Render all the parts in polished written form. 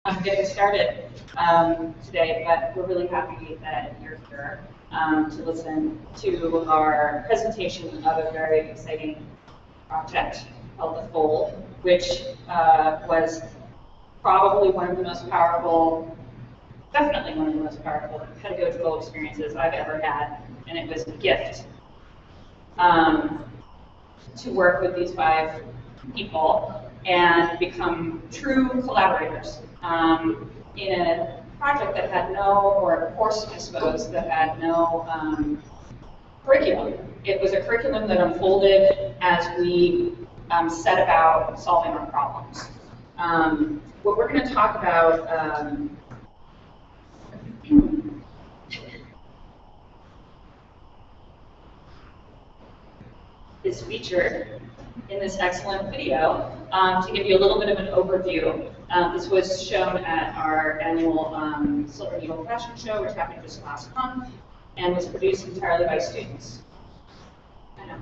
I'm getting started today, but we're really happy that you're here to listen to our presentation of a very exciting project called The Fold, which was probably one of the most powerful, definitely one of the most powerful pedagogical experiences I've ever had, and it was a gift to work with these 5 people and become true collaborators in a project that had no, or a course, I suppose, that had no curriculum. It was a curriculum that unfolded as we set about solving our problems. What we're going to talk about is featured in this excellent video to give you a little bit of an overview. This was shown at our annual Silver Needle Fashion Show, which happened just last month, and was produced entirely by students. I know.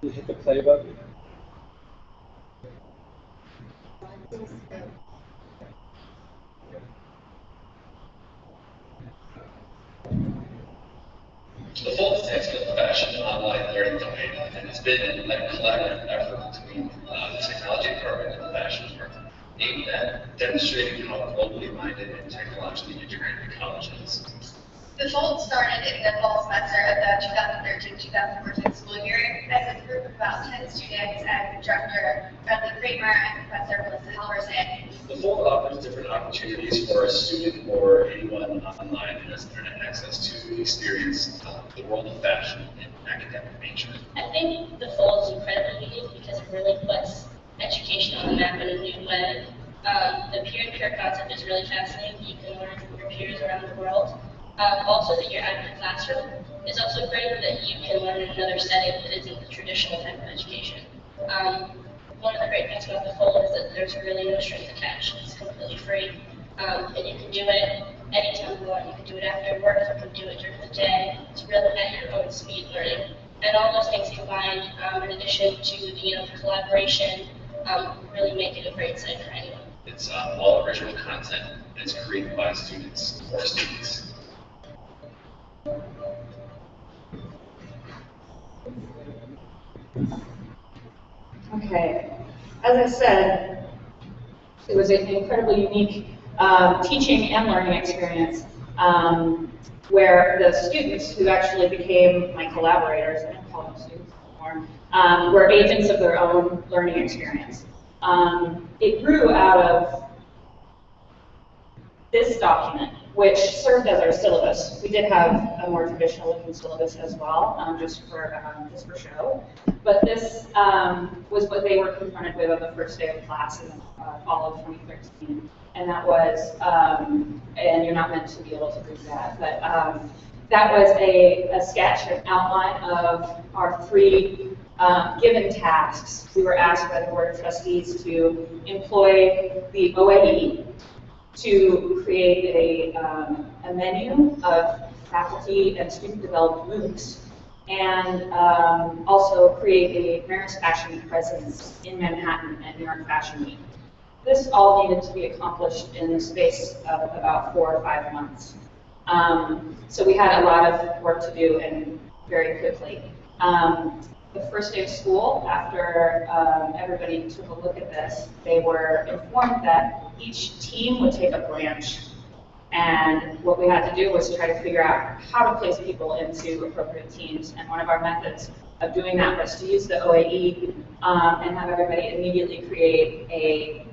You hit the play button. The Fold is an excellent fashion online learning domain, and it's been a collaborative effort between the technology department and the fashion department, aimed at demonstrating how globally minded and technologically integrated college is. The Fold started in the fall semester of the 2013-2014 school year as a group of about 10 students and director Bradley Kramer and Professor Melissa Halverson. The Fold offers different opportunities for a student or anyone online who has internet access to experience the world of fashion in academic nature. I think the Fold is incredibly unique because it really puts education on the map in a new way. The peer-to-peer concept is really fascinating. You can learn from your peers around the world. Also, that you're out of the classroom. It's also great that you can learn in another setting that isn't the traditional type of education. One of the great things about the Fold is that there's really no strings attached. It's completely free, and you can do it anytime you want. You can do it after work, you can do it during the day. It's really at your own speed learning. And all those things combined, in addition to the collaboration, really make it a great site for anyone. It's all original content, and it's created by students for students. Okay, as I said, it was an incredibly unique teaching and learning experience where the students who actually became my collaborators, I don't call them students anymore, were agents of their own learning experience. It grew out of this document, which served as our syllabus. We did have a more traditional looking syllabus as well, just for show. But this was what they were confronted with on the first day of class in the fall of 2013. And that was, and you're not meant to be able to read that, but that was a sketch, an outline of our 3 given tasks. We were asked by the Board of Trustees to employ the OAE to create a menu of faculty and student-developed MOOCs, and also create a Paris Fashion presence in Manhattan at New York Fashion Week. This all needed to be accomplished in the space of about 4 or 5 months. So we had a lot of work to do, and very quickly. The first day of school, after everybody took a look at this, they were informed that each team would take a branch. And what we had to do was try to figure out how to place people into appropriate teams. And one of our methods of doing that was to use the OAE and have everybody immediately create a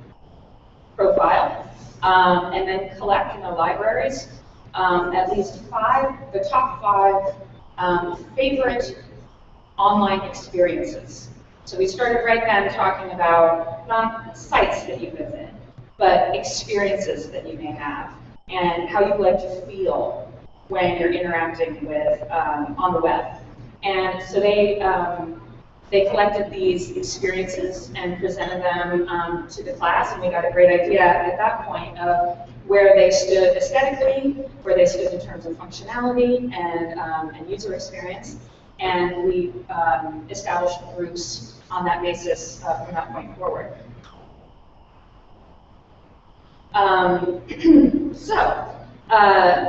profile and then collect in their libraries at least the top 5 favorite online experiences. So we started right then talking about not sites that you visit, but experiences that you may have, and how you like to feel when you're interacting with on the web. And so they collected these experiences and presented them to the class, and we got a great idea at that point of where they stood aesthetically, where they stood in terms of functionality and user experience. And we established groups on that basis from that point forward.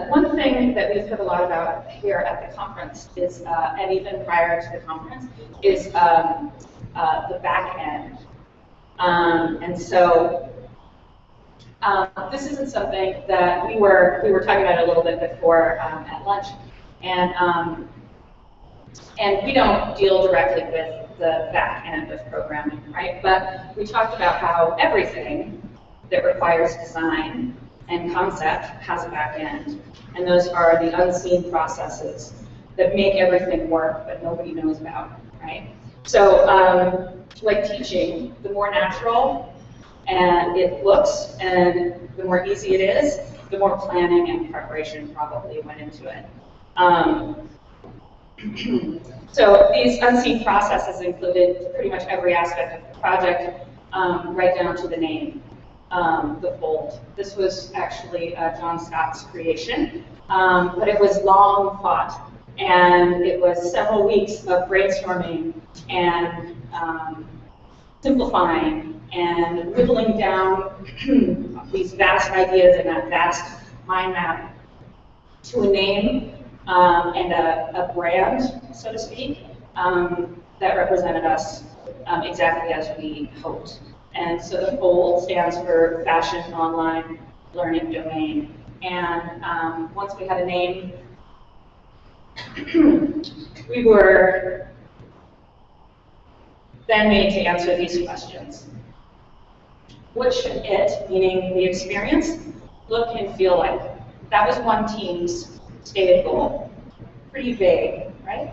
One thing that we've heard a lot about here at the conference is, and even prior to the conference, is the back end. This isn't something that we were talking about a little bit before at lunch, and we don't deal directly with the back end of programming, right? But we talked about how everything that requires design and concept has a back end, and those are the unseen processes that make everything work, but nobody knows about, right? So, like teaching, the more natural and it looks, and the more easy it is, the more planning and preparation probably went into it. So these unseen processes included pretty much every aspect of the project, right down to the name, the fold. This was actually John Scott's creation, but it was long thought, and it was several weeks of brainstorming and simplifying and whittling down these vast ideas and that vast mind map to a name and a brand, so to speak, that represented us exactly as we hoped. And so the FOLD stands for Fashion Online Learning Domain. And once we had a name, we were then made to answer these questions. What should it, meaning the experience, look and feel like? That was one team's stated goal. Pretty vague, right?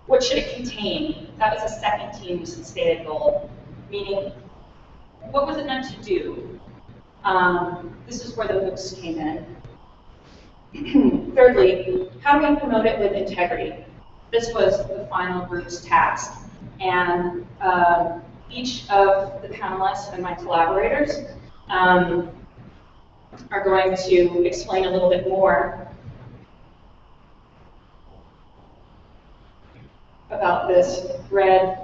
What should it contain? That was a second team's stated goal, meaning what was it meant to do? This is where the MOOCs came in. Thirdly, how do we promote it with integrity? This was the final group's task. And each of the panelists and my collaborators are going to explain a little bit more about this red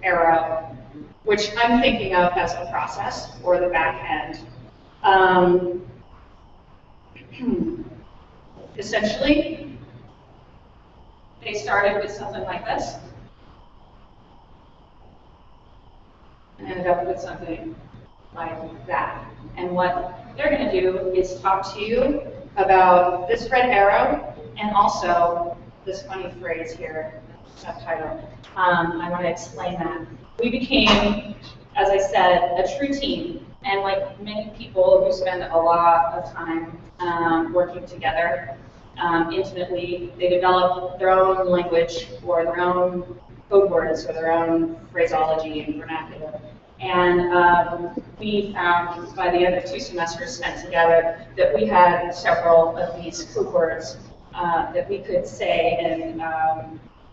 arrow, which I'm thinking of as a process or the back end. Essentially, they started with something like this and ended up with something like that. And what they're going to do is talk to you about this red arrow and also this funny phrase here, subtitle. I want to explain that. We became, as I said, a true team. And like many people who spend a lot of time working together intimately, they develop their own language or their own code words or their own phraseology and vernacular. And we found by the end of 2 semesters spent together that we had several of these code words that we could say,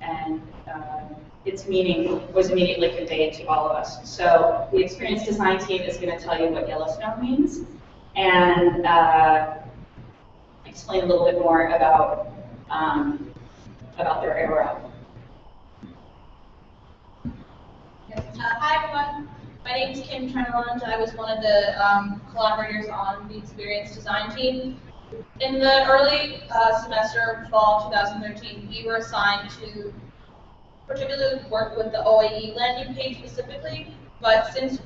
and its meaning was immediately conveyed to all of us. So the Experience Design team is going to tell you what Yellowstone means and explain a little bit more about their arrow. Hi everyone, my name is Kim Treneland. I was one of the collaborators on the Experience Design team. In the early semester, fall 2013, we were assigned to particularly work with the OAE landing page specifically, but since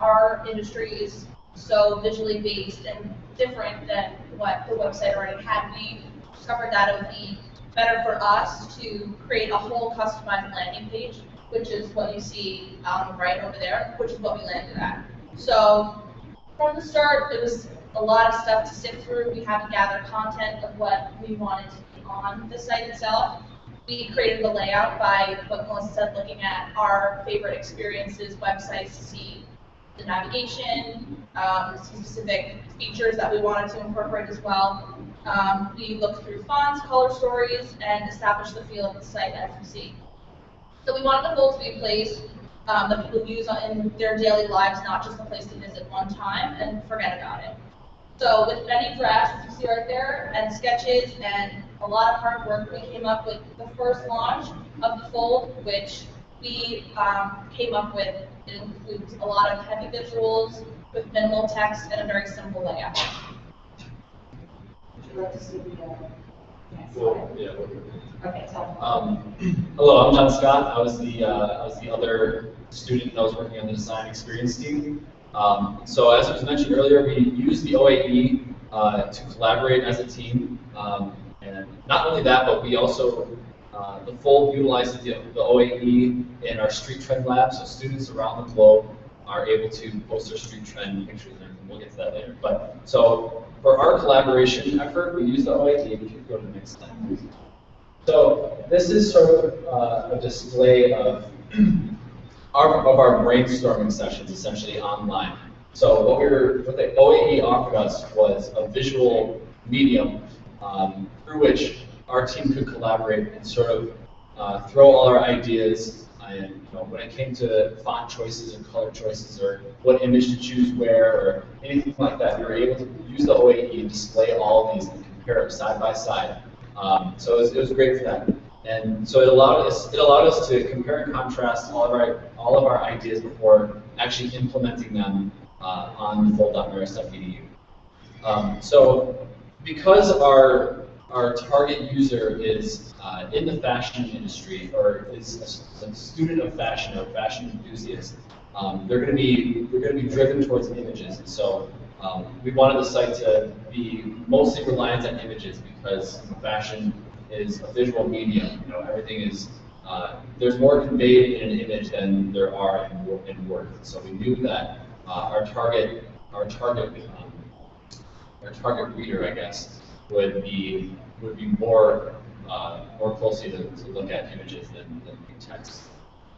our industry is so visually based and different than what the website already had, we discovered that it would be better for us to create a whole customized landing page, which is what you see on the right over there, which is what we landed at. So from the start, it was a lot of stuff to sift through. We had to gather content of what we wanted to be on the site itself. We created the layout by what Melissa said, looking at our favorite experiences, websites to see the navigation, specific features that we wanted to incorporate as well. We looked through fonts, color stories, and established the feel of the site as you see. So we wanted the FOLD to be a place that people use in their daily lives, not just a place to visit one time and forget about it. So with many drafts, as you see right there, and sketches, and a lot of hard work, we came up with the first launch of the FOLD, which we came up with. It includes a lot of heavy visuals, with minimal text and a very simple layout. Would you like to see the next Well, slide? yeah. Okay, tell Hello, I'm John Scott. I was the other student that was working on the design experience team. So as was mentioned earlier, we use the OAE to collaborate as a team. And not only that, but we also, the Fold utilizes the OAE in our street trend lab, so students around the globe are able to post their street trend pictures, and we'll get to that later. But so for our collaboration effort, we use the OAE. If you could go to the next slide, please. So this is sort of a display of our brainstorming sessions, essentially online. So what the OAE offered us was a visual medium through which our team could collaborate and sort of throw all our ideas. And when it came to font choices or color choices or what image to choose where or anything like that, we were able to use the OAE and display all of these and compare them side by side. So it was great for that. And so it allowed us to compare and contrast all of our ideas before actually implementing them on fold.marist.edu. So because our target user is in the fashion industry or is a student of fashion or fashion enthusiast, they're going to be driven towards images. And so we wanted the site to be mostly reliant on images because fashion is a visual medium. Everything is there's more conveyed in an image than there are in words. So we knew that our target reader, I guess, would be more closely to look at images than text.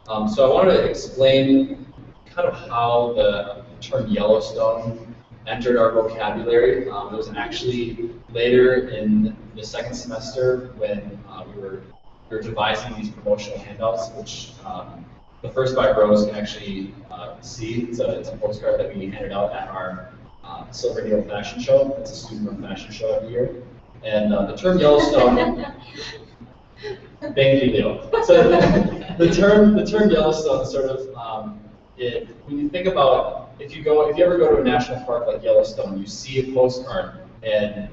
So I wanted to explain kind of how the term Yellowstone entered our vocabulary. It was actually later in the second semester when we were devising these promotional handouts, which the first 5 rows can actually see. It's a postcard that we handed out at our Silver Needle Fashion Show. It's a student-run fashion show every year. And the term Yellowstone. Thank you, Leo. So the term Yellowstone sort of when you think about if you ever go to a national park like Yellowstone, you see a postcard, and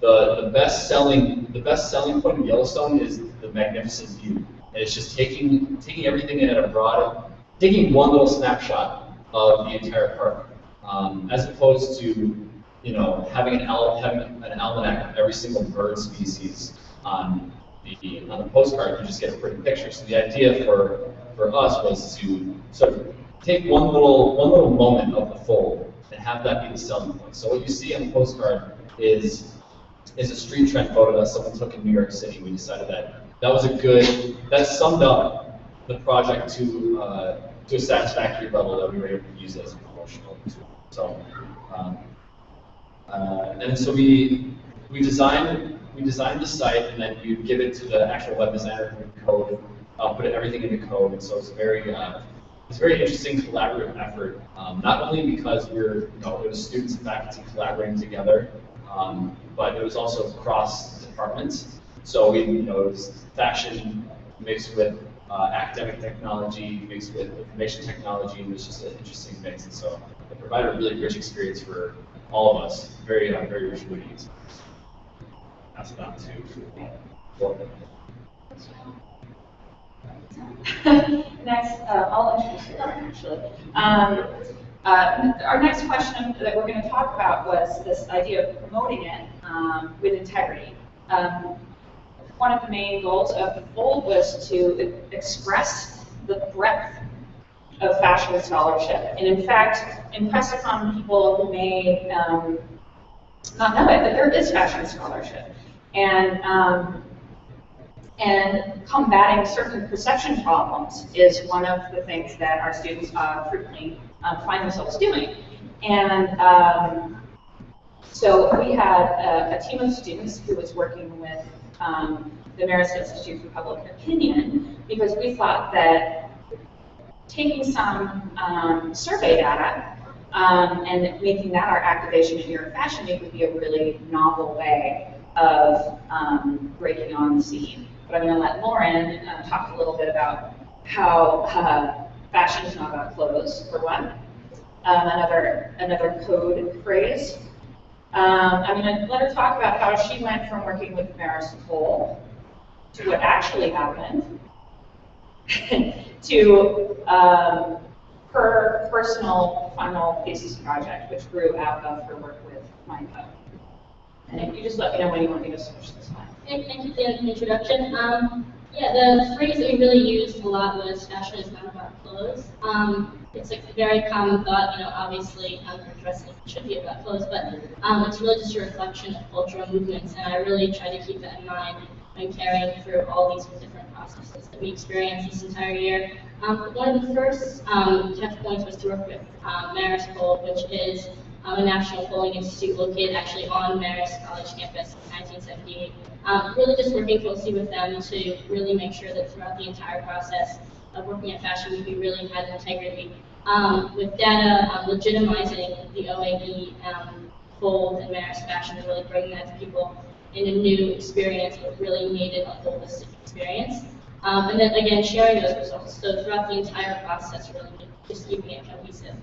the best selling point of Yellowstone is the magnificent view. And it's just taking everything in at a broad, taking one little snapshot of the entire park, as opposed to having an almanac of every single bird species on the postcard. You just get a pretty picture. So the idea for us was to sort of take one little moment of the fold and have that be the selling point. So what you see on the postcard is a street trend photo that someone took in New York City. We decided that summed up the project to a satisfactory level that we were able to use as a promotional tool. So and so we designed the site, and then you give it to the actual web designer who would code, put everything into code. And so it's a very interesting collaborative effort. Not only because it was students and faculty collaborating together, but it was also cross departments. So it was fashion mixed with academic technology, mixed with information technology, and it was just an interesting mix. And so it provided a really rich experience for all of us. Very rich way to use. Pass it on to Morgan. Next, I'll introduce you, actually. Our next question that we're going to talk about was this idea of promoting it with integrity. One of the main goals of the Fold was to express the breadth of fashion scholarship, and in fact, impress upon people who may not know it that there is fashion scholarship. And combating certain perception problems is one of the things that our students frequently find themselves doing. And so we had a team of students who was working with the Marist Institute for Public Opinion, because we thought that taking some survey data and making that our activation in your fashion week would be a really novel way of breaking on the scene. But I'm going to let Lauren talk a little bit about how fashion is not about clothes, for one, another code phrase. I'm going to let her talk about how she went from working with Marisol to what actually happened to her personal final thesis project, which grew out of her work with MindCo. And if you just let me know when you want me to switch this time. Okay, thank you for the introduction. Yeah, the phrase that we really used a lot was fashion is not about clothes. It's a very common thought, obviously dressing should be about clothes, but it's really just a reflection of cultural movements, and I really try to keep that in mind when carrying through all these different processes that we experienced this entire year. One of the first touch points was to work with Marisol, which is a national polling institute located actually on Marist College campus in 1978. Really just working closely with them to really make sure that throughout the entire process of working at Fashion Week, we really had integrity. With data, legitimizing the OAE, fold, and Marist fashion, and really bringing that to people in a new experience, but really made it a holistic experience. And then again, sharing those results. So throughout the entire process, really just keeping it cohesive.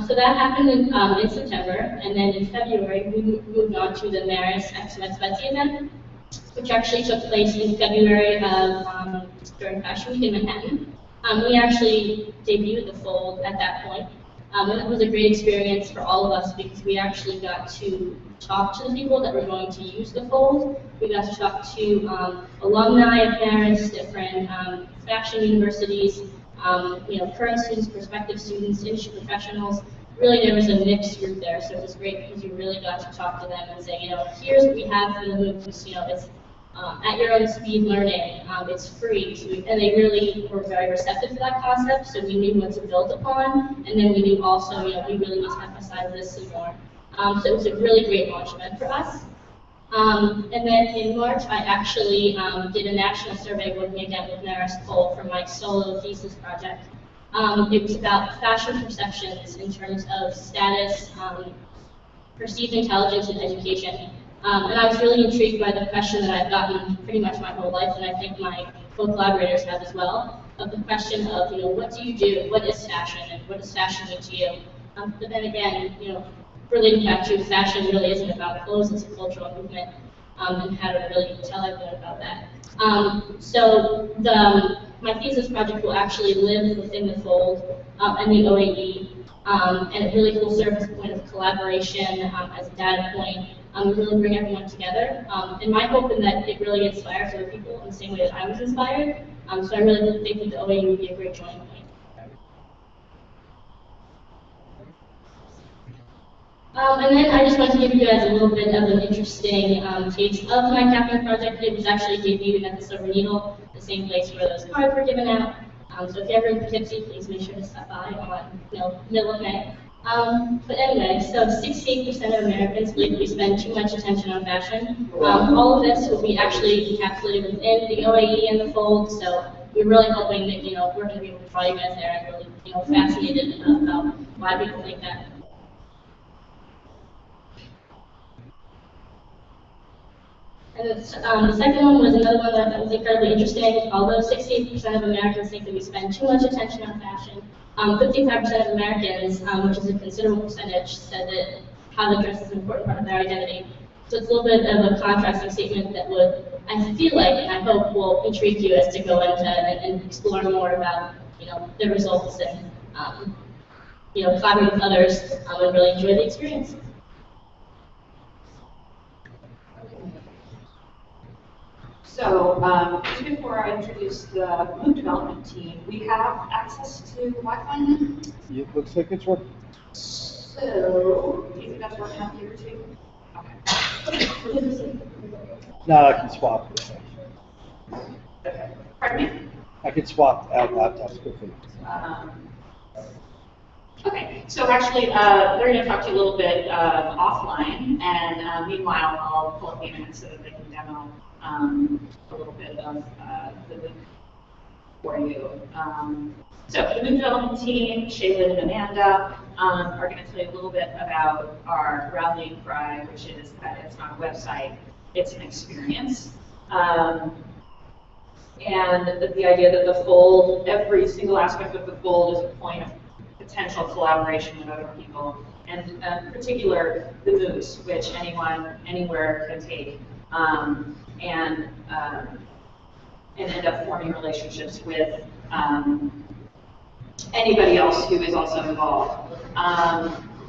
So that happened in September, and then in February, we moved on to the Marist TWSIA event, which actually took place in February of during Fashion Week in Manhattan. We actually debuted the fold at that point, and it was a great experience for all of us because we actually got to talk to the people that were going to use the fold. We got to talk to alumni of Marist, different fashion universities, current students, prospective students, industry professionals. Really, there was a mixed group there, so it was great because you really got to talk to them and say, here's what we have for the MOOCs. It's at your own speed learning. It's free, so and they really were very receptive to that concept. So we knew what to build upon, and then we knew also, we really need to emphasize this some more. So it was a really great launch event for us. And then in March, I actually did a national survey working again with Marist Poll for my solo thesis project. It was about fashion perceptions in terms of status, perceived intelligence, and education. And I was really intrigued by the question that I've gotten pretty much my whole life, and I think my co-collaborators have as well, of the question of, what do you do? What is fashion, and what does fashion mean to you? But then again, relating back to fashion really isn't about clothes, it's a cultural movement, and how to really tell everyone about that. So my thesis project will actually live within the fold and the OAE, and it really will serve as a point of collaboration, as a data point, really bring everyone together. And my hope is that it really inspires other people in the same way that I was inspired. So I really think that the OAE would be a great joining point. And then I just want to give you guys a little bit of an interesting taste of my capping project. It was actually debuted at the Silver Needle, the same place where those cards were given out. So if you're ever in Poughkeepsie, please make sure to stop by on middle of May. But anyway, so 68% of Americans believe that we spend too much attention on fashion. All of this will be actually encapsulated within the OAE and the fold. So we're really hoping that we're going to be able to draw you guys there and really fascinated about why people think that. And the second one was another one that I thought was incredibly interesting. Although 68% of Americans think that we spend too much attention on fashion, 55% of Americans, which is a considerable percentage, said that how they dress is an important part of their identity. So it's a little bit of a contrasting statement that would, I feel like, and I hope will intrigue you as to go into and explore more about, the results and, collaborate with others and really enjoy the experience. So, just before I introduce the MOOC development team, we have access to Wi-Fi now? It looks like it's working. So, do you think that's working out here too? Okay. No, I can swap. Okay. Pardon me? I can swap out laptops quickly. Okay, so actually, they're going to talk to you a little bit offline, and meanwhile, I'll pull up the internet so that they can demo a little bit of the MOOC for you. So the MOOC development team, Shaylin and Amanda, are going to tell you a little bit about our rallying cry, which is that it's not a website, it's an experience. And the idea that the fold, every single aspect of the fold is a point of potential collaboration with other people, and in particular the MOOCs, which anyone, anywhere can take, and end up forming relationships with anybody else who is also involved.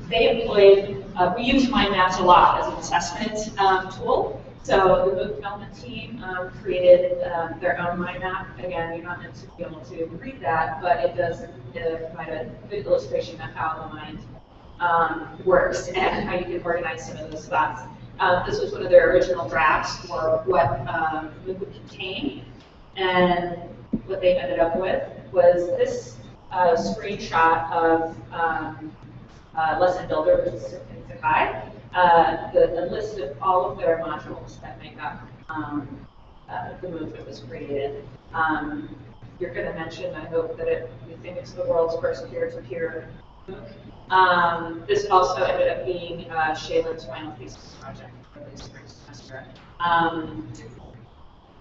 They employed, we use mind maps a lot as an assessment tool. So the MOOC development team created their own mind map. Again, you're not meant to be able to read that, but it does provide a good illustration of how the mind works and how you can organize some of those thoughts. This was one of their original drafts for what MOOC would contain, and what they ended up with was this screenshot of Lesson Builder, which is in Sakai, the list of all of their modules that make up the MOOC that was created. You're going to mention, I hope, that you think it's the world's first peer-to-peer MOOC. This also ended up being Shaylin's final thesis project for the spring semester.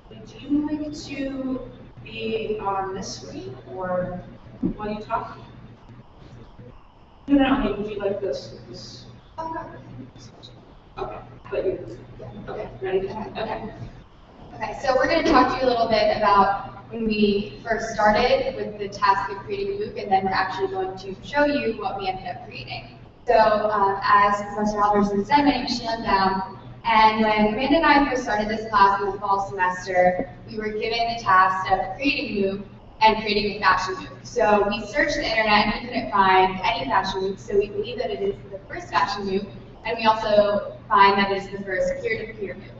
Would you like to be on this screen, or while you talk? No, would you like this? Okay, but you, okay, ready to talk? Okay. Okay, so we're going to talk to you a little bit about when we first started with the task of creating a MOOC, and then we're actually going to show you what we ended up creating. So as Professor Halverson said, my name is Sheila Down, and when Amanda and I first started this class in the fall semester, we were given the task of creating a MOOC and creating a fashion MOOC. So we searched the internet and we couldn't find any fashion MOOC, so we believe that it is the first fashion MOOC, and we also find that it is the first peer-to-peer MOOC.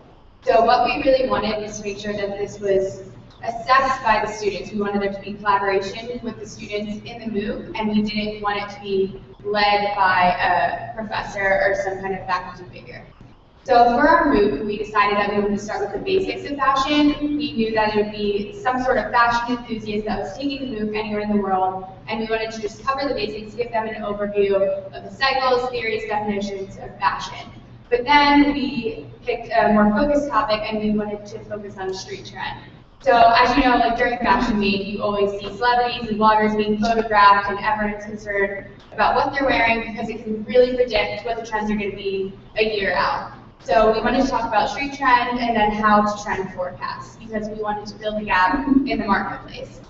So what we really wanted was to make sure that this was assessed by the students. We wanted there to be collaboration with the students in the MOOC, and we didn't want it to be led by a professor or some kind of faculty figure. So for our MOOC, we decided that we wanted to start with the basics of fashion. We knew that it would be some sort of fashion enthusiast that was taking the MOOC anywhere in the world, and we wanted to just cover the basics, give them an overview of the cycles, theories, definitions of fashion. But then we picked a more focused topic, and we wanted to focus on street trend. So as you know, like during Fashion Week, you always see celebrities and bloggers being photographed, and everyone's concerned about what they're wearing because it can really predict what the trends are going to be a year out. So we wanted to talk about street trend and then how to trend forecast, because we wanted to build a gap in the marketplace.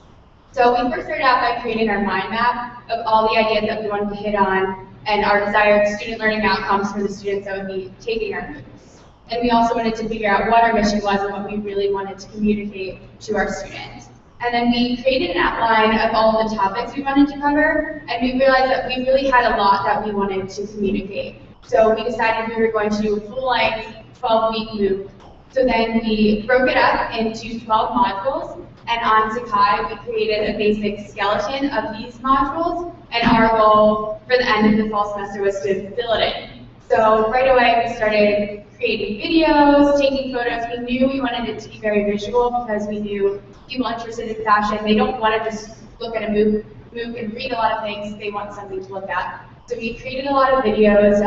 So we first started out by creating our mind map of all the ideas that we wanted to hit on and our desired student learning outcomes for the students that would be taking our MOOCs. And we also wanted to figure out what our mission was and what we really wanted to communicate to our students. And then we created an outline of all of the topics we wanted to cover, and we realized that we really had a lot that we wanted to communicate. So we decided we were going to do a full-length 12-week MOOC. So then we broke it up into 12 modules, and on Sakai we created a basic skeleton of these modules, and our goal for the end of the fall semester was to fill it in. So right away we started creating videos, taking photos. We knew we wanted it to be very visual because we knew people interested in fashion, they don't want to just look at a MOOC and read a lot of things, they want something to look at. So we created a lot of videos,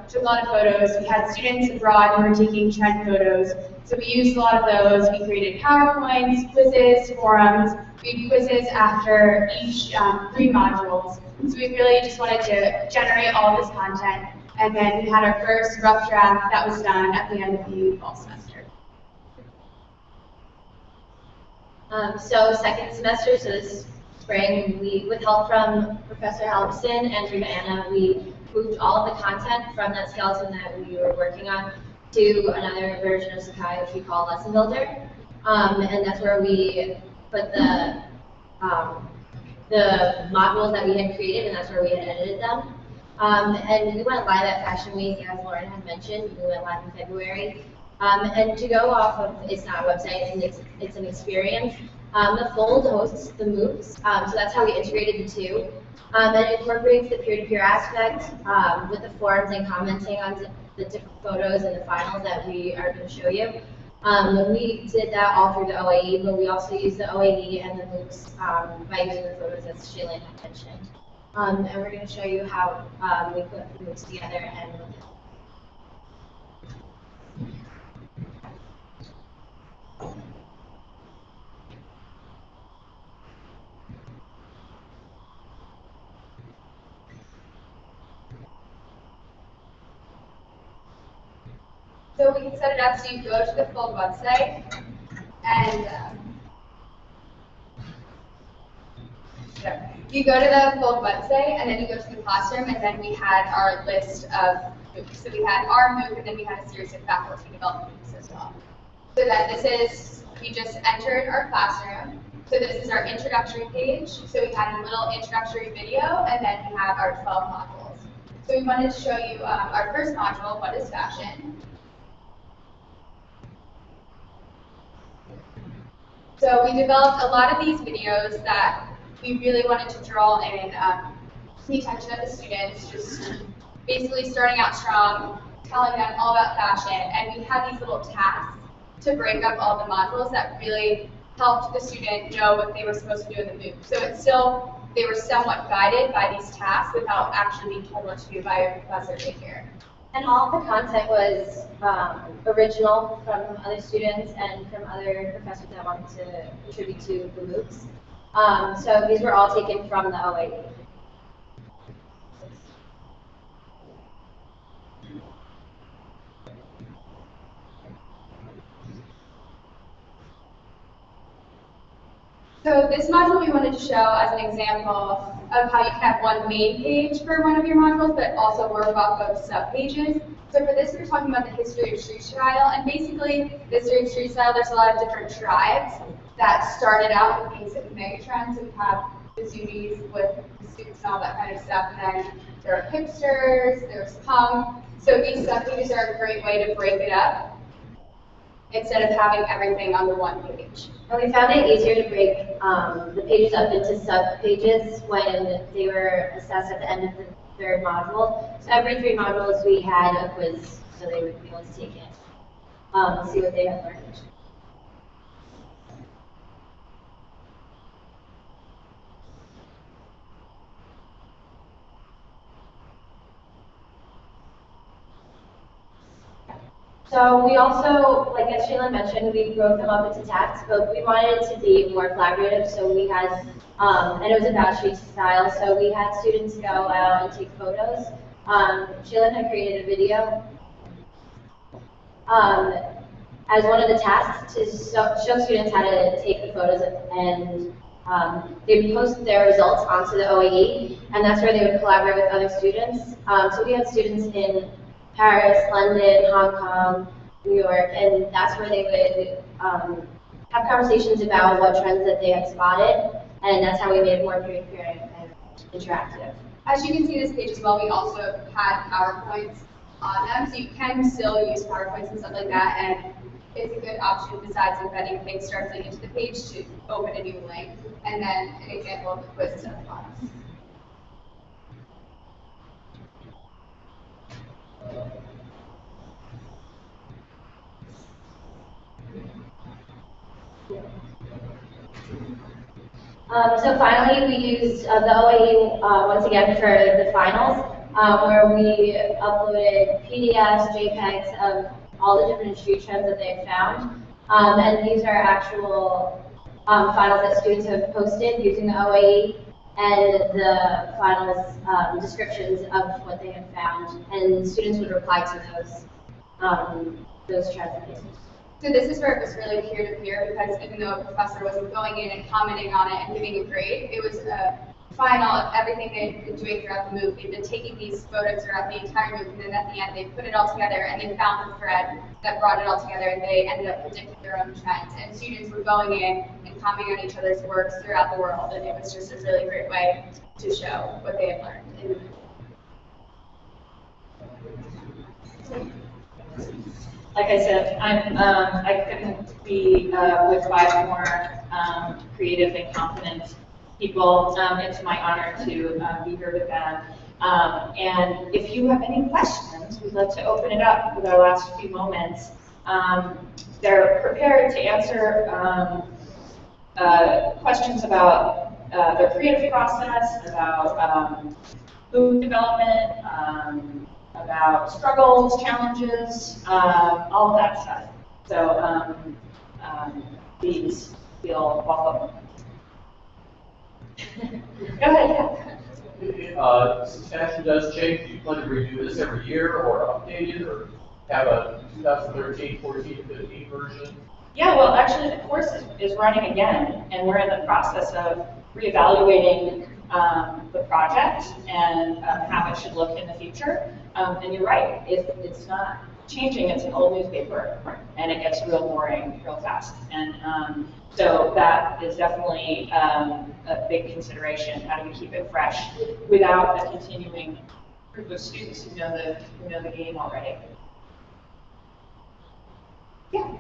took a lot of photos. We had students abroad who were taking trend photos, so we used a lot of those. We created PowerPoints, quizzes, forums. We had quizzes after each 3 modules. So we really just wanted to generate all this content, and then we had our first rough draft that was done at the end of the fall semester. So second semester, so this spring, with help from Professor Halverson and from Anna, we moved all of the content from that skeleton that we were working on to another version of Sakai, which we call Lesson Builder. And that's where we put the modules that we had created, and that's where we had edited them. And we went live at Fashion Week, as Lauren had mentioned. We went live in February. And to go off of, it's not a website, it's an experience. The Fold hosts the MOOCs, so that's how we integrated the two. And it incorporates the peer-to-peer aspect with the forums and commenting on the different photos and the finals that we are going to show you. We did that all through the OAE, but we also use the OAE and the MOOCs by using the photos as Shaylin had mentioned. And we're going to show you how we put the MOOCs together and So we can set it up so you go to the full website and you go to the full website and then you go to the classroom, and then we had our list of MOOCs. So we had our MOOC, and then we had a series of faculty developed MOOCs as well. So then this is, we just entered our classroom. So this is our introductory page. So we had a little introductory video, and then we have our 12 modules. So we wanted to show you our first module, what is fashion? So we developed a lot of these videos that we really wanted to draw in the attention of the students, just basically starting out strong, telling them all about fashion, and we had these little tasks to break up all the modules that really helped the student know what they were supposed to do in the MOOC. So it's still, they were somewhat guided by these tasks without actually being told what to do by a professor right here. And all of the content was original from other students and from other professors that wanted to contribute to the MOOCs. So these were all taken from the OAE. So this module we wanted to show as an example of how you can have one main page for one of your modules, but also work off of sub-pages. So for this, we're talking about the history of street style, and basically, the history of street style, there's a lot of different tribes that started out with these megatrends. So we have the Zoomies with the suits and all that kind of stuff, and then there are hipsters, there's punk. So these sub-pages are a great way to break it up instead of having everything on the one page. And we found it easier to break the pages up into sub-pages when they were assessed at the end of the third module. So every 3 modules we had a quiz, so they would be able to take it, see what they had learned. So we also, like as Sheila mentioned, we broke them up into tasks, but we wanted it to be more collaborative. So we had, and it was a batch sheet style, so we had students go out and take photos. Sheila had created a video as one of the tasks to show students how to take the photos, and they would post their results onto the OAE, and that's where they would collaborate with other students. So we had students in Paris, London, Hong Kong, New York, and that's where they would have conversations about what trends that they had spotted, and that's how we made it more peer-to-peer and interactive. As you can see this page as well, we also had PowerPoints on them, so you can still use PowerPoints and stuff like that, and it's a good option besides embedding things directly into the page to open a new link, and then an example of the quizzes at the bottom. So finally, we used the OAE once again for the finals, where we uploaded PDFs, JPEGs of all the different street trends that they found. And these are actual finals that students have posted using the OAE, and the finals descriptions of what they had found. And students would reply to those trends and cases. So this is where it was really peer-to-peer, because even though a professor wasn't going in and commenting on it and giving a grade, it was a final of everything they'd been doing throughout the MOOC. They'd been taking these photos throughout the entire MOOC, and then at the end they put it all together and they found the thread that brought it all together, and they ended up predicting their own trends. And students were going in and commenting on each other's works throughout the world, and it was just a really great way to show what they had learned in the MOOC. Like I said, I couldn't be with 5 more creative and confident people. It's my honor to be here with them. And if you have any questions, we'd love to open it up with our last few moments. They're prepared to answer questions about their creative process, about MOOC development, about struggles, challenges, all of that stuff. So please feel welcome. Go ahead, yeah. Since fashion does change, do you plan to redo this every year or update it, or have a 2013, 14, 15 version? Yeah, well, actually, the course is running again, and we're in the process of reevaluating the project and how it should look in the future. And you're right, it's not changing, it's an old newspaper, and it gets real boring real fast. And so that is definitely a big consideration. How do we keep it fresh without a continuing group of students who know the game already? Yeah.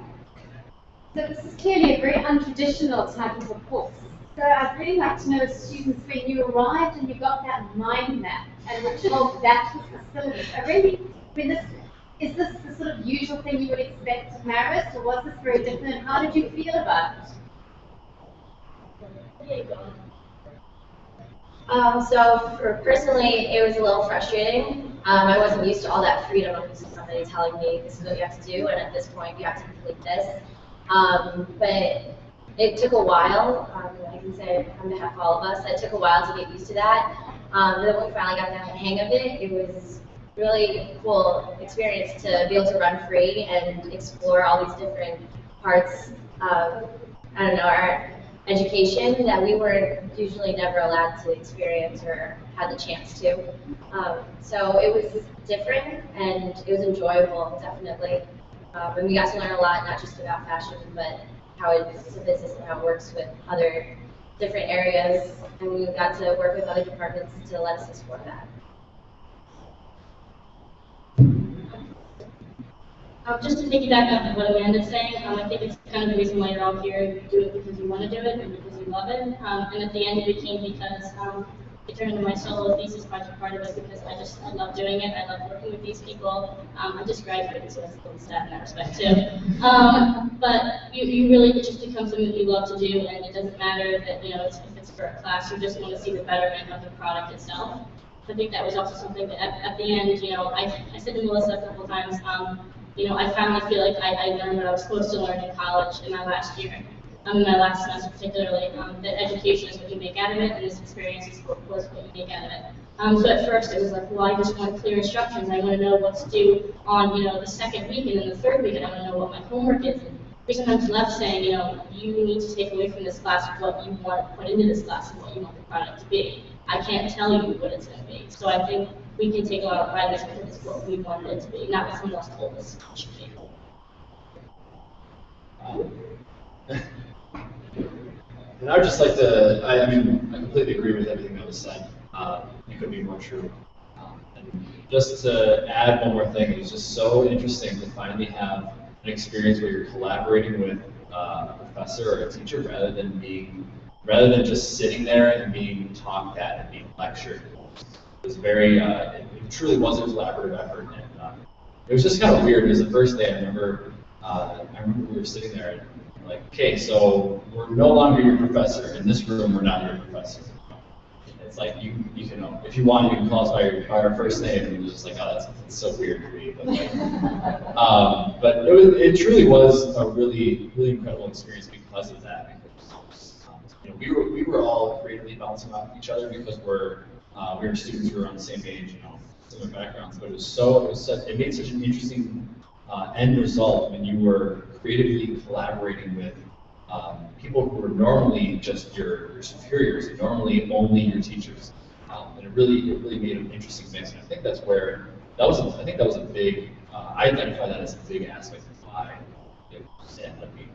So this is clearly a very untraditional type of a course. So I'd really like to know, students, when you arrived and you got that mind map and were told that was the syllabus, is this the sort of usual thing you would expect at Marist, or was this very different? How did you feel about it? Personally, it was a little frustrating. I wasn't used to all that freedom of somebody telling me this is what you have to do, and at this point you have to complete this. But it took a while. I can say on behalf of all of us, it took a while to get used to that. But then when we finally got the hang of it, it was really cool experience to be able to run free and explore all these different parts of, our education that we were usually never allowed to experience or had the chance to. So it was different and it was enjoyable, definitely. And we got to learn a lot, not just about fashion, but how it's a business and how it works with other different areas. And we got to work with other departments to let us explore that. Just to piggyback off of what Amanda's saying, I think it's kind of the reason why you're all here. Do it because you want to do it and because you love it. And at the end, it became because it turned into my solo thesis project part of it because I love doing it. I love working with these people. I just graduated, so that's a little sad in that respect too. But you really, it just becomes something that you love to do, and it doesn't matter that if it's for a class, you just want to see the betterment of the product itself. I think that was also something that at the end, I said to Melissa a couple of times. I finally feel like I learned what I was supposed to learn in college in my last year. In my last semester particularly, that education is what you make out of it, and this experience was what you make out of it. So at first it was like, well, I just want clear instructions. I want to know what to do on, the second week, and then the third week, and I want to know what my homework is. And we sometimes left saying, you need to take away from this class what you want to put into this class and what you want the product to be. I can't tell you what it's going to be. So I think we can take a lot of pride in this because it's what we wanted it to be, not what someone else told us it should be. And I would just like to, I completely agree with everything that was said. It could be more true. And just to add one more thing, it was just so interesting to finally have an experience where you're collaborating with a professor or a teacher rather than just sitting there and being talked at and being lectured. It was very, it truly was a collaborative effort, and it was just kind of weird. It was the first day. I remember we were sitting there and we're like, okay, so we're no longer your professor. In this room, we're not your professor. It's like you can, if you want, you can call us by our first name, and it was just like, oh, that's so weird to me. But it truly was a really, really incredible experience because of that. Because, we were all creatively bouncing off each other because we were students who were on the same page, similar backgrounds. But it made such an interesting end result when you were creatively collaborating with people who were normally just your superiors, and normally only your teachers. And it really made an interesting mix. And I think that's where that was a big. I identify that as a big aspect of why it ended up being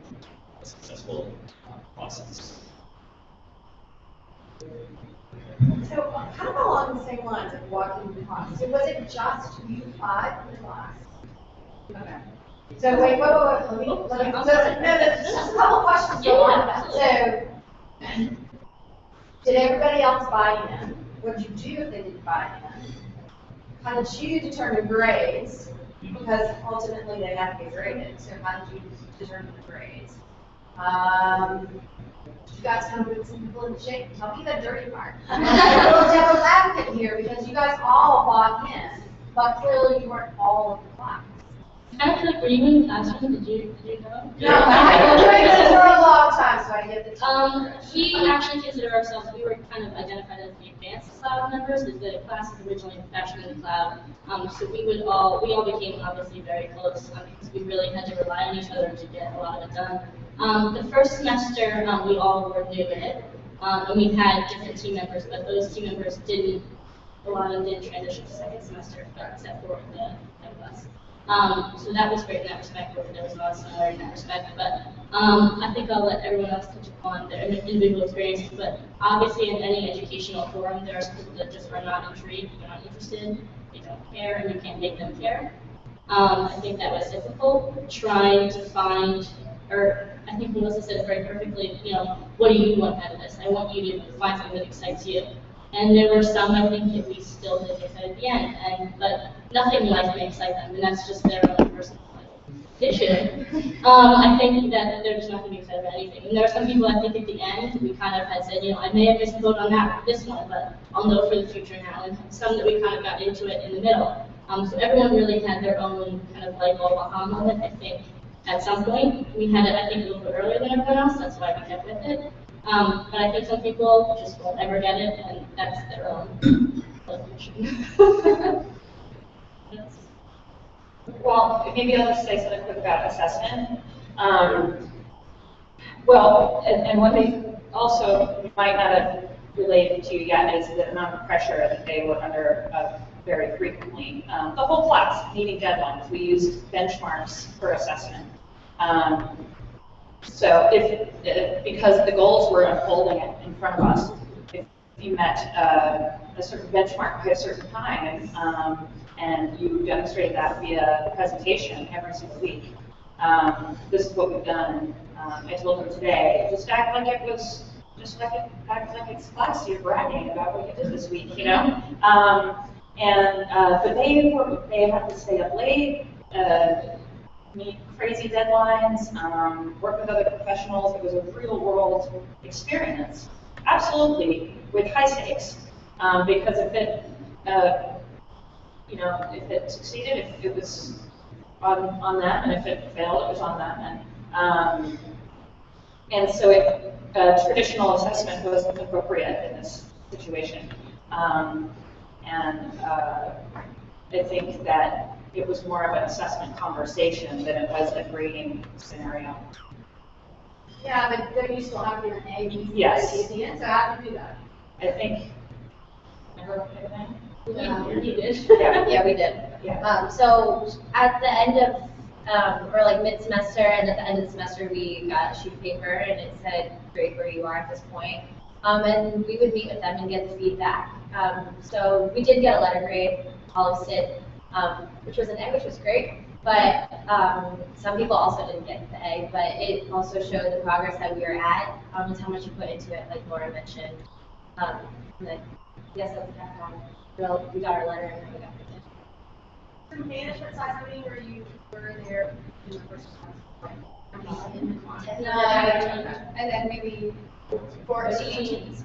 a successful process. So kind of along the same lines of walking the class. So was it just you five in the class? Okay. So wait, let me there's just a couple questions going on. So did everybody else buy in? What did you do if they didn't buy in? How did you determine grades? Because ultimately they have to be graded. So how did you determine the grades? You guys kind of put some people in the shape. Tell me the dirty part. I'm a little devil's advocate here because you guys all bought in, but clearly you weren't all of the class. Actually, were you in the classroom? Did you know? No, I've been doing this for a long time. class so I get the We actually consider ourselves, we were kind of identified as the advanced cloud members, as the class is originally fashioned in the cloud. So we all became obviously very close because we really had to rely on each other to get a lot of it done. The first semester, we all were new in it, and we had different team members, but those team members a lot of them did transition to second semester, except for the class. So that was great in that respect, but there was a lot similar in that respect. But I think I'll let everyone else touch upon their individual experiences. But obviously, in any educational forum, there are people that just are not intrigued, they're not interested, they don't care, and you can't make them care. I think that was difficult, trying to find, or I think Melissa said it very perfectly, what do you want out of this? I want you to find something that excites you. And there were some, I think, that we still did get at the end, but nothing in life may excite them, and that's just their own personal issue. I think that they're just not going to be excited about anything. And there are some people, I think, at the end, we kind of had said, I may have missed the boat on this one, but I'll know for the future now. And some that we kind of got into it in the middle. So everyone really had their own kind of light bulb aha moment, I think. At some point, we had it, I think, a little bit earlier than everyone else, that's why we kept with it. But I think some people just won't ever get it, and that's their own mission. Well, maybe I'll just say something quick about assessment. And one thing also might not have related to yet is the amount of pressure that they were under very frequently. The whole class meeting deadlines. We used benchmarks for assessment. So because the goals were unfolding in front of us, if you met a certain benchmark by a certain time, and you demonstrated that via presentation every single week, this is what we've done. I told them today, just act like it's class. You're bragging about what you did this week, But they have to stay up late. Meet crazy deadlines, work with other professionals. It was a real world experience, absolutely with high stakes. Because if it succeeded, it was on them, and if it failed, it was on them. And so traditional assessment wasn't appropriate in this situation. I think that it was more of an assessment conversation than it was a grading scenario. Yeah, but they're used to having an A, B, C, Yes. D at the end, so how do you do that? I think. Remember everything? You did. Yeah. Yeah, we did. Yeah. So at the end of, or like mid-semester, and at the end of the semester, we got a sheet of paper, and it said, grade where you are at this point. And we would meet with them and get the feedback. So we did get a letter grade, all of SIT, which was an A, which was great. But some people also didn't get the A, but it also showed the progress that we were at, and how much you put into it, like Laura mentioned. Yes, that's that. We got our letter and then we got the The management side, how many were there in the first class? 9, and then maybe 14.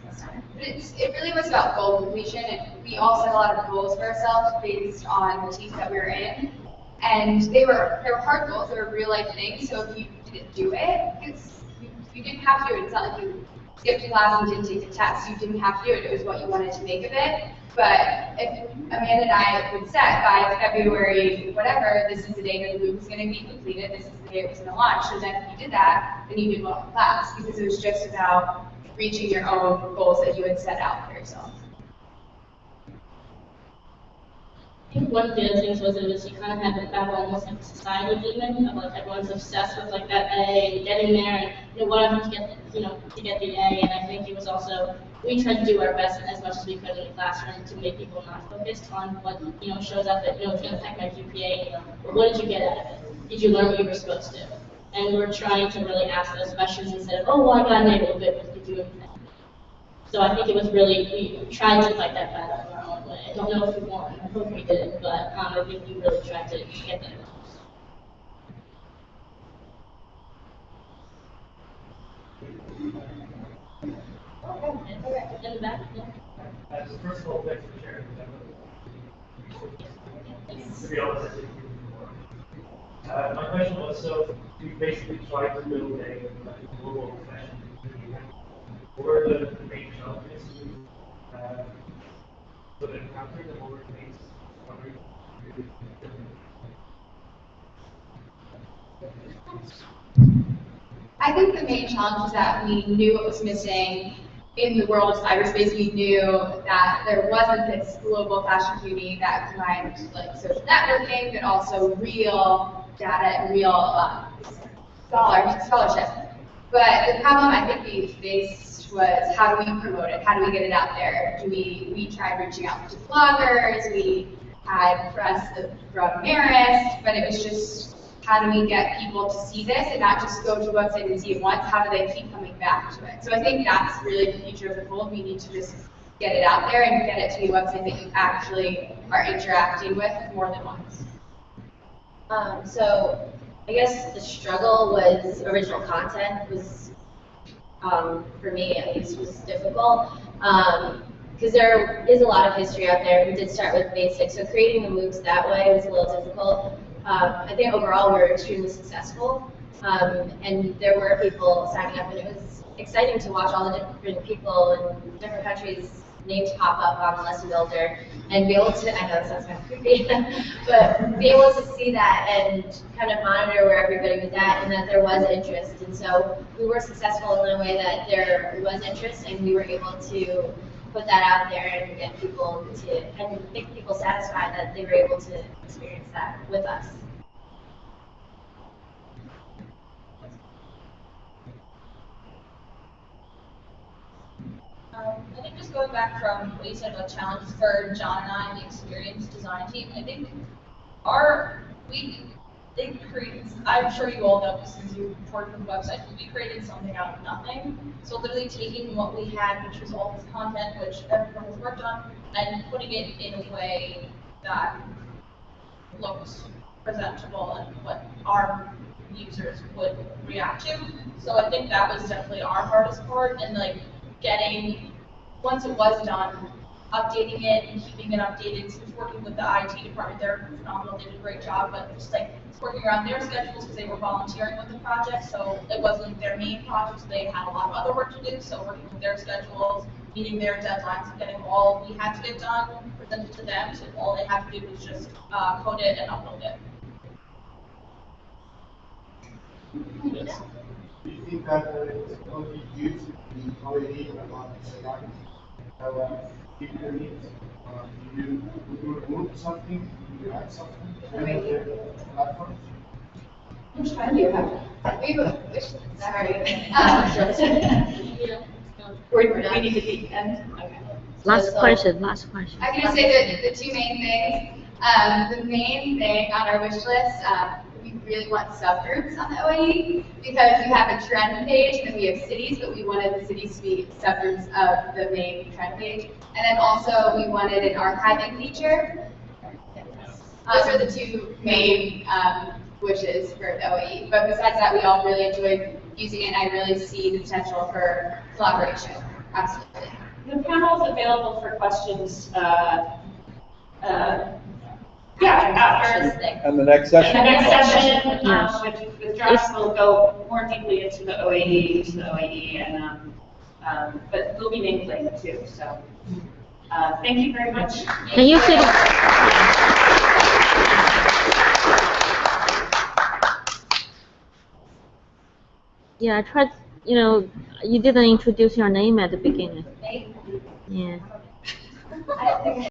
But it really was about goal completion, and we all set a lot of goals for ourselves based on the teams that we were in. And they were hard goals, they were real life things, so if you didn't do it, you didn't have to do it. It's not like you skipped class and didn't take the test. You didn't have to do it, it was what you wanted to make of it. But if Amanda and I would set by February, whatever, this is the day that the MOOC is going to be completed, this is the day it was going to launch. So then if you did that, then you did well in class, because it was just about reaching your own goals that you had set out for yourself. I think one of the other things was you kind of had to battle almost like a societal demon of like everyone's obsessed with like that A and getting there and wanting to get the A. And I think it was also we tried to do our best as much as we could in the classroom to make people not focused on what shows up that it's going to affect my GPA. But what did you get out of it? Did you learn what you were supposed to? And we were trying to really ask those questions instead of, oh, well, I got an A, well, good, what did you do anything? So I think it was really, we tried to fight that battle in our own way. I don't know if we won, I hope we did, but I think we really tried to get there. Okay. In the back, yeah. First of all, thanks for sharing. To be honest, I think My question was, so you basically tried to build a global fashion community. What were the main challenges you sort of encountered, and what were the main discoveries? I think the main challenge is that we knew what was missing in the world of cyberspace. We knew that there wasn't this global fashion community that combined like social networking, but also real data and real scholarship. But the problem I think we faced was, how do we promote it? How do we get it out there? We tried reaching out to bloggers, we had press from Marist, but it was just, how do we get people to see this and not just go to the website and see it once? How do they keep coming back to it? So I think that's really the future of the fold. We need to just get it out there and get it to be a website that you actually are interacting with more than once. So I guess the struggle was original content was, for me at least, was difficult. Because there is a lot of history out there. We did start with basics, so creating the MOOCs that way was a little difficult. I think overall we were extremely successful, and there were people signing up, and it was exciting to watch all the different people in different countries' names pop up on the lesson builder, and be able to, I know that sounds kind of creepy, but be able to see that and kind of monitor where everybody was at and that there was interest. And so we were successful in a way that there was interest, and we were able to put that out there and get people to, and make people satisfied that they were able to experience that with us. I think just going back from what you said about challenges for John and I and the experienced design team, I think they created, I'm sure you all know this since you worked with the website, we created something out of nothing. So literally taking what we had, which was all this content, which everyone has worked on, and putting it in a way that looked presentable and what our users would react to. So I think that was definitely our hardest part, and like getting, once it was done, updating it and keeping it updated. So just working with the IT department, they're phenomenal, they did a great job, but just like working around their schedules because they were volunteering with the project, so it wasn't their main project, so they had a lot of other work to do, so working with their schedules, meeting their deadlines, and getting all we had to get done, presented to them, so all they had to do was just code it and upload it. Yes. Do you think that technology used in the OAE about Sakai keep the needs? Do you remove something? Do you add something to the platform? Which one do you have? Sorry. We need to be end. Okay. Last question. I'm going to say the two main things. The main thing on our wish list, we really want subgroups on the OAE because we have a trend page and then we have cities, but we wanted the cities to be subgroups of the main trend page. And then also we wanted an archiving feature. Those are the two main wishes for the OAE. But besides that, we all really enjoyed using it, and I really see the potential for collaboration. Absolutely. The panel is available for questions. After. And the next session? And the next session, with Josh, we'll go more deeply into the OAE, and but we'll be nameplate it too. So, thank you very much. Can you sit? Yeah, I tried. You know, you didn't introduce your name at the beginning. Yeah.